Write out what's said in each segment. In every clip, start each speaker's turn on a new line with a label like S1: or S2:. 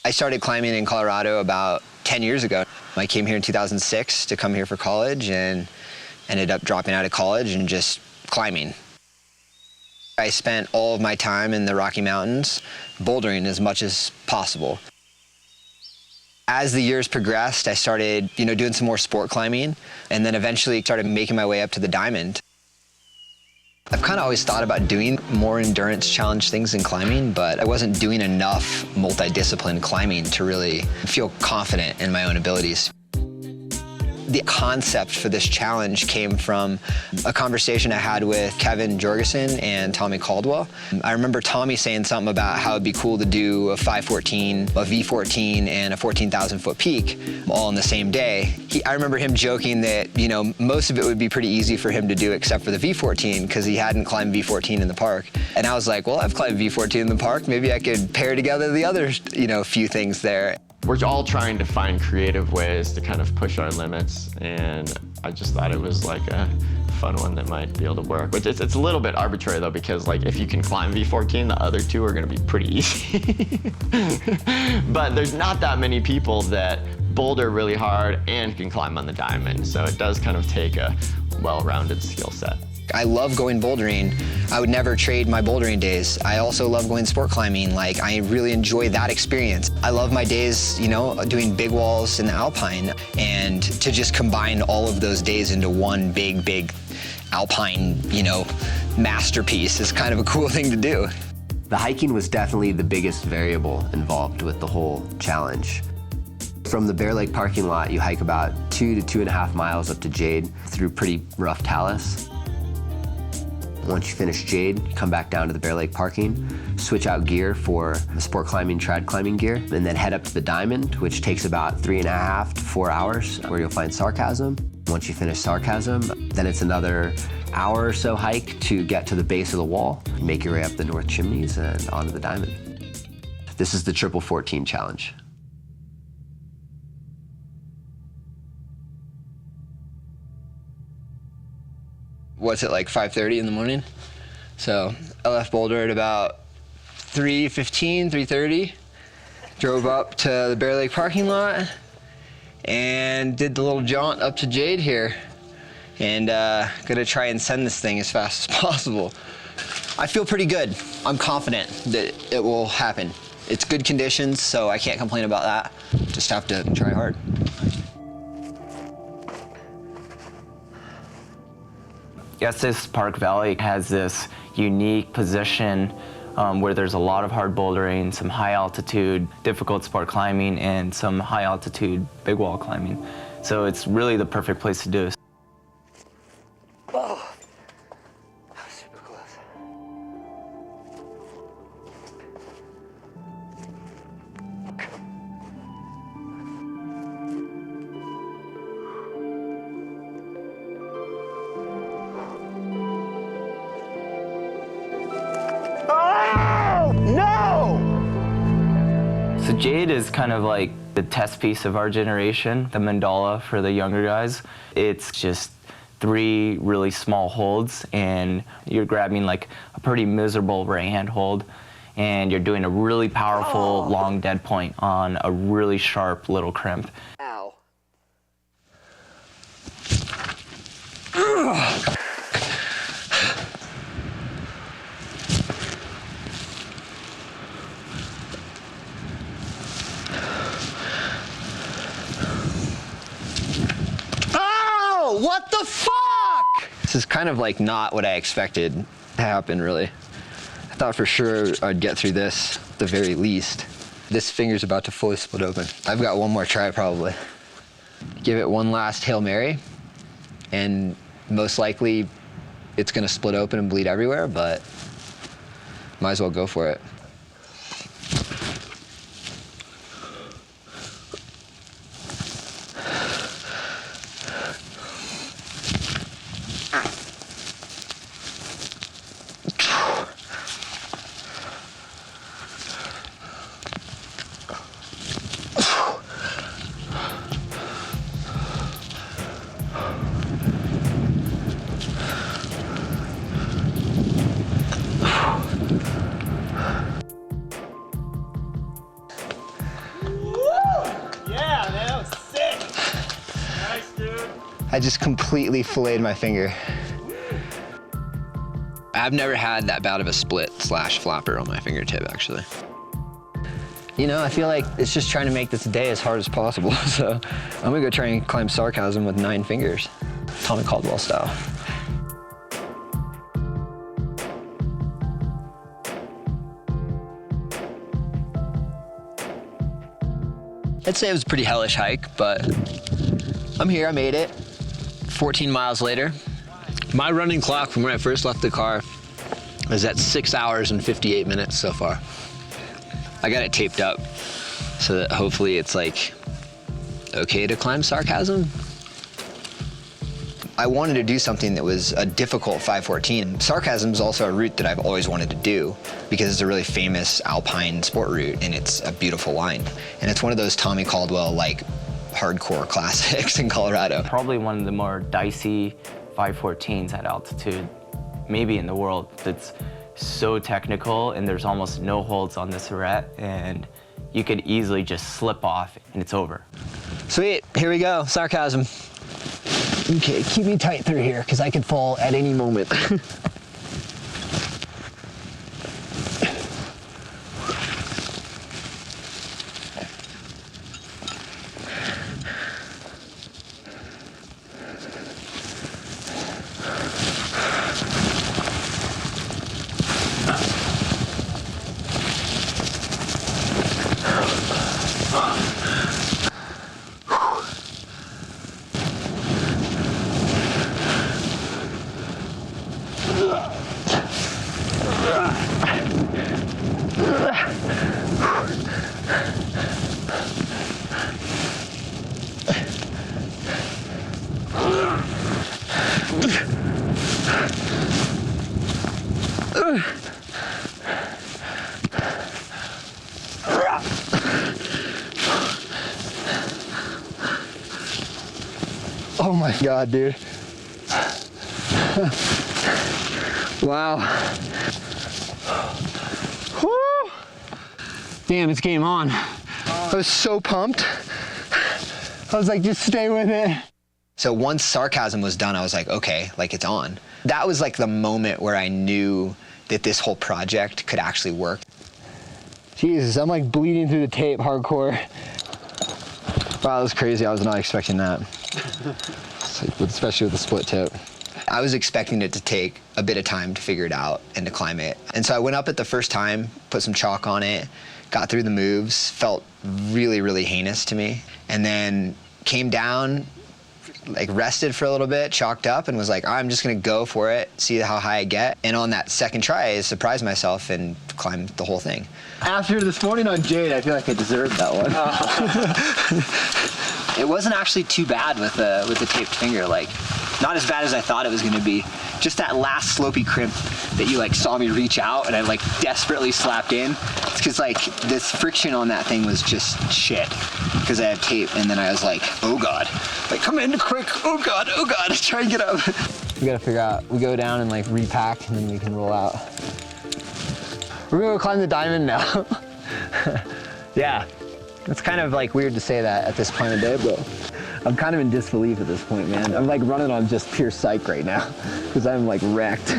S1: I started climbing in Colorado about 10 years ago. I came here in 2006 to come here for college and ended up dropping out of college and just climbing. I spent all of my time in the Rocky Mountains bouldering as much as possible. As the years progressed, I started, doing some more sport climbing, and then eventually started making my way up to the Diamond. I've kind of always thought about doing more endurance challenge things in climbing, but I wasn't doing enough multi-discipline climbing to really feel confident in my own abilities. The concept for this challenge came from a conversation I had with Kevin Jorgensen and Tommy Caldwell. I remember Tommy saying something about how it'd be cool to do a 514, a V14, and a 14,000-foot peak all in the same day. I remember him joking that, most of it would be pretty easy for him to do except for the V14 because he hadn't climbed V14 in the park. And I was like, well, I've climbed V14 in the park. Maybe I could pair together the other, few things there.
S2: We're all trying to find creative ways to kind of push our limits, and I just thought it was like a fun one that might be able to work. But it's a little bit arbitrary though, because like if you can climb V14, the other two are gonna be pretty easy. But there's not that many people that boulder really hard and can climb on the Diamond, so it does kind of take a well-rounded skill set.
S1: I love going bouldering. I would never trade my bouldering days. I also love going sport climbing. I really enjoy that experience. I love my days, doing big walls in the Alpine, and to just combine all of those days into one big Alpine, masterpiece is kind of a cool thing to do.
S3: The hiking was definitely the biggest variable involved with the whole challenge. From the Bear Lake parking lot, you hike about 2 to 2.5 miles up to Jade through pretty rough talus. Once you finish Jade, you come back down to the Bear Lake parking, switch out gear for the sport climbing, trad climbing gear, and then head up to the Diamond, which takes about 3.5 to 4 hours, where you'll find Sarcasm. Once you finish Sarcasm, then it's another hour or so hike to get to the base of the wall, make your way up the North Chimneys and onto the Diamond. This is the Triple 14 challenge.
S1: What's it, like 5:30 in the morning? So I left Boulder at about 3:15, 3:30, drove up to the Bear Lake parking lot and did the little jaunt up to Jade here, and gonna try and send this thing as fast as possible. I feel pretty good. I'm confident that it will happen. It's good conditions, so I can't complain about that. Just have to try hard.
S4: Estes Park Valley has this unique position where there's a lot of hard bouldering, some high altitude, difficult sport climbing, and some high altitude big wall climbing. So it's really the perfect place to do.
S3: Oh, that was super close.
S4: So Jade is kind of like the test piece of our generation, the mandala for the younger guys. It's just 3 really small holds, and you're grabbing like a pretty miserable right hand hold, and you're doing a really powerful long dead point on a really sharp little crimp.
S3: Ow.
S1: What the fuck? This is kind of like not what I expected to happen, really. I thought for sure I'd get through this at the very least. This finger's about to fully split open. I've got one more try probably. Give it one last Hail Mary, and most likely it's gonna split open and bleed everywhere, but might as well go for it. I just completely filleted my finger. I've never had that bad of a split / flapper on my fingertip, actually. You know, I feel like it's just trying to make this day as hard as possible. So I'm gonna go try and climb Sarcasm with 9 fingers, Tommy Caldwell style. I'd say it was a pretty hellish hike, but I'm here, I made it. 14 miles later.
S5: My running clock from when I first left the car is at 6 hours and 58 minutes so far.
S1: I got it taped up so that hopefully it's like okay to climb Sarcasm. I wanted to do something that was a difficult 514. Sarcasm is also a route that I've always wanted to do because it's a really famous alpine sport route and it's a beautiful line. And it's one of those Tommy Caldwell like hardcore classics in Colorado.
S4: Probably one of the more dicey 514s at altitude, maybe in the world. That's so technical and there's almost no holds on this arete and you could easily just slip off and it's over.
S1: Sweet, here we go, Sarcasm. Okay, keep me tight through here because I could fall at any moment. Oh my God, dude. Wow. Woo. Damn, it's game on. I was so pumped. I was like, just stay with it. So once Sarcasm was done, I was like, okay, like it's on. That was like the moment where I knew that this whole project could actually work. Jesus, I'm like bleeding through the tape hardcore. Wow, that was crazy. I was not expecting that. Especially with the split tip. I was expecting it to take a bit of time to figure it out and to climb it. And so I went up it the first time, put some chalk on it, got through the moves, felt really, really heinous to me. And then came down, like rested for a little bit, chalked up, and was like, I'm just gonna go for it, see how high I get. And on that second try, I surprised myself and climbed the whole thing. After this morning on Jade, I feel like I deserved that one. It wasn't actually too bad with the taped finger, like not as bad as I thought it was gonna be. Just that last slopey crimp that you like saw me reach out and I like desperately slapped in. It's because like this friction on that thing was just shit because I have tape, and then I was like, oh God, like come in quick, oh God, try and get up. We gotta figure out, we go down and like repack and then we can roll out. We're gonna go climb the diamond now. Yeah, it's kind of like weird to say that at this point of day, but I'm kind of in disbelief at this point, man. I'm like running on just pure psych right now because I'm like wrecked.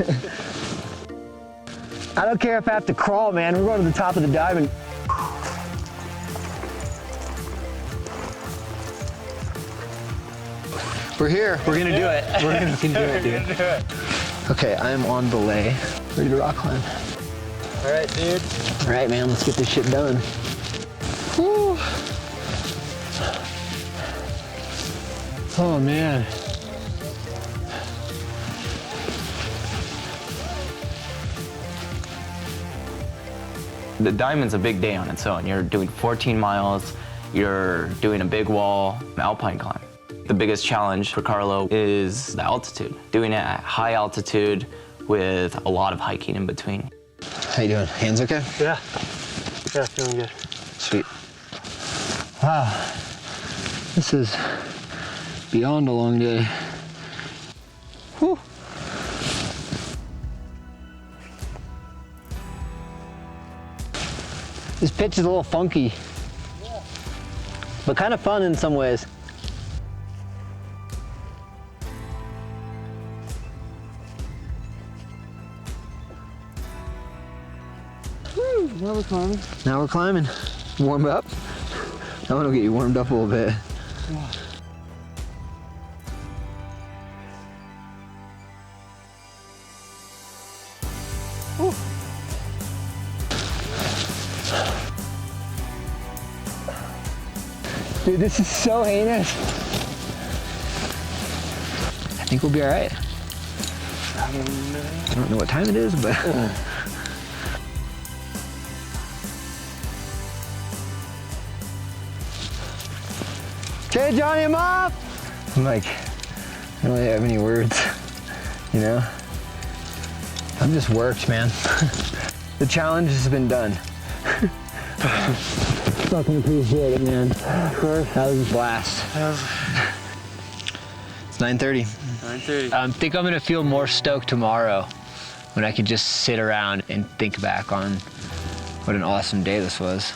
S1: I don't care if I have to crawl, man. We're going to the top of the diamond. We're here. We're gonna do it. We're gonna do it, dude. Okay, I am on belay. Ready to rock climb. All right, dude. All right, man. Let's get this shit done. Whew. Oh man.
S4: The diamond's a big day on its own. You're doing 14 miles, you're doing a big wall, alpine climb. The biggest challenge for Carlo is the altitude. Doing it at high altitude with a lot of hiking in between.
S1: How you doing? Hands okay?
S6: Yeah, feeling good.
S1: Sweet. Wow, this is beyond a long day. Whew. This pitch is a little funky, but kind of fun in some ways.
S6: Now we're climbing.
S1: Now we're climbing. Warm up. That one will get you warmed up a little bit.
S6: Ooh.
S1: Dude, this is so heinous. I think we'll be all right. I don't know what time it is, but. Okay, Johnny, I'm up! I'm like, I don't really have any words, you know? I'm just worked, man. The challenge has been done. Fucking appreciate it, man. That was a blast. It's 9:30.
S6: 9:30.
S1: I think I'm gonna feel more stoked tomorrow when I can just sit around and think back on what an awesome day this was.